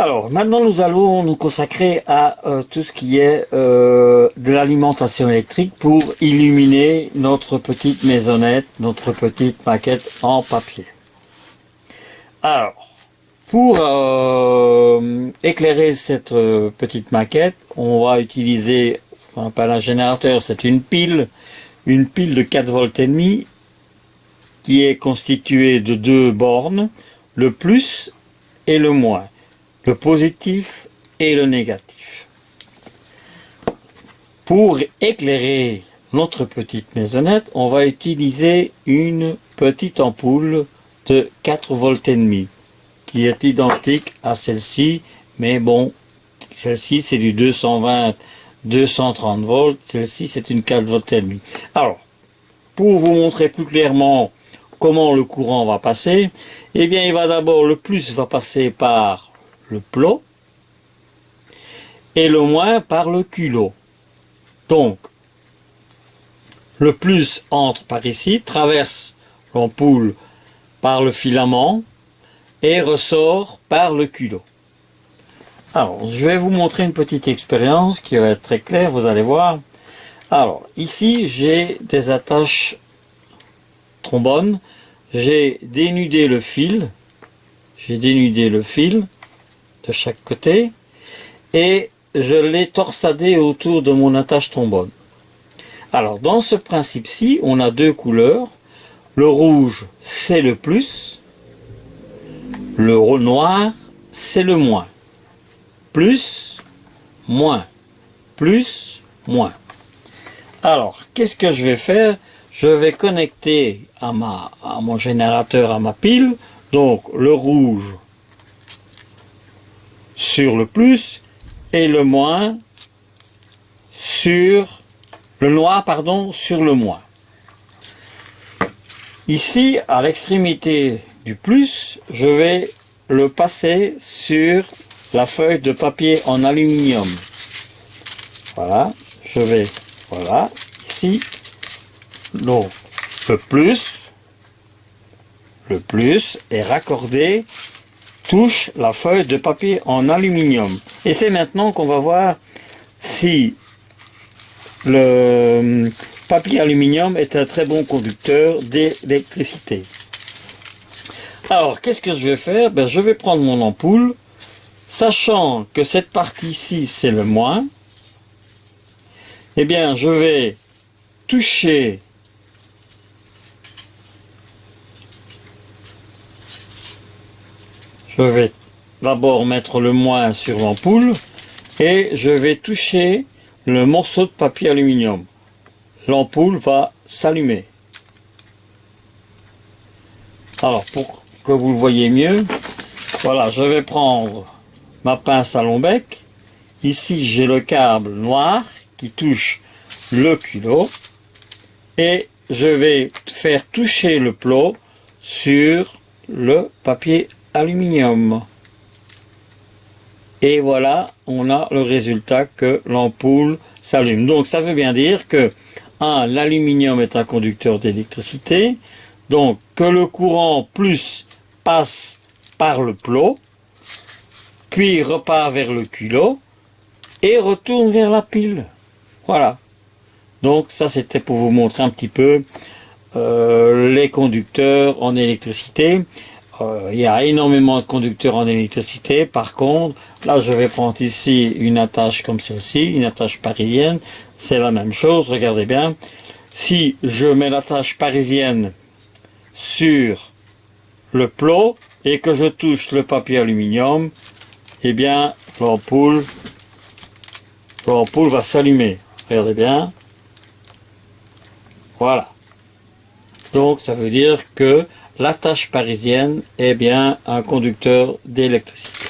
Alors, maintenant nous allons nous consacrer à tout ce qui est de l'alimentation électrique pour illuminer notre petite maisonnette, notre petite maquette en papier. Alors, pour éclairer cette petite maquette, on va utiliser ce qu'on appelle un générateur. C'est une pile de 4 volts et demi qui est constituée de 2 bornes, le plus et le moins, le positif et le négatif. Pour éclairer notre petite maisonnette, on va utiliser une petite ampoule de 4 volts et demi qui est identique à celle-ci, mais bon, celle-ci c'est du 220 230 volts, celle-ci c'est une 4 volts et demi. Alors, pour vous montrer plus clairement comment le courant va passer, eh bien il va d'abord, le plus va passer par le plot et le moins par le culot. Donc, le plus entre par ici, traverse l'ampoule par le filament et ressort par le culot. Alors, je vais vous montrer une petite expérience qui va être très claire, vous allez voir. Alors, ici, j'ai des attaches trombone. J'ai dénudé le fil. De chaque côté. Et je l'ai torsadé autour de mon attache trombone. Alors, dans ce principe-ci, on a deux couleurs. Le rouge, c'est le plus. Le noir, c'est le moins. Plus, moins. Plus, moins. Alors, qu'est-ce que je vais faire? Je vais connecter à mon générateur, à ma pile, donc le rouge sur le plus et le moins sur le noir, pardon, sur le moins. Ici, à l'extrémité du plus, je vais le passer sur la feuille de papier en aluminium. Voilà, voilà, ici, donc le plus est raccordé, touche la feuille de papier en aluminium. Et c'est maintenant qu'on va voir si le papier aluminium est un très bon conducteur d'électricité. Alors, qu'est-ce que je vais faire? Ben, je vais prendre mon ampoule, sachant que cette partie-ci, c'est le moins. Eh bien, je vais toucher je vais d'abord mettre le moins sur l'ampoule et je vais toucher le morceau de papier aluminium. L'ampoule va s'allumer. Alors, pour que vous le voyez mieux, voilà, je vais prendre ma pince à long bec. Ici, j'ai le câble noir qui touche le culot et je vais faire toucher le plot sur le papier aluminium. Et voilà, on a le résultat que l'ampoule s'allume. Donc ça veut bien dire que l'aluminium est un conducteur d'électricité, donc que le courant plus passe par le plot, puis repart vers le culot et retourne vers la pile. Voilà. Donc ça c'était pour vous montrer un petit peu les conducteurs en électricité. Il y a énormément de conducteurs en électricité. Par contre, là je vais prendre ici une attache comme celle-ci, une attache parisienne. C'est la même chose, regardez bien. Si je mets l'attache parisienne sur le plot et que je touche le papier aluminium, eh bien l'ampoule va s'allumer. Regardez bien. Voilà. Donc ça veut dire que l'attache parisienne est bien un conducteur d'électricité.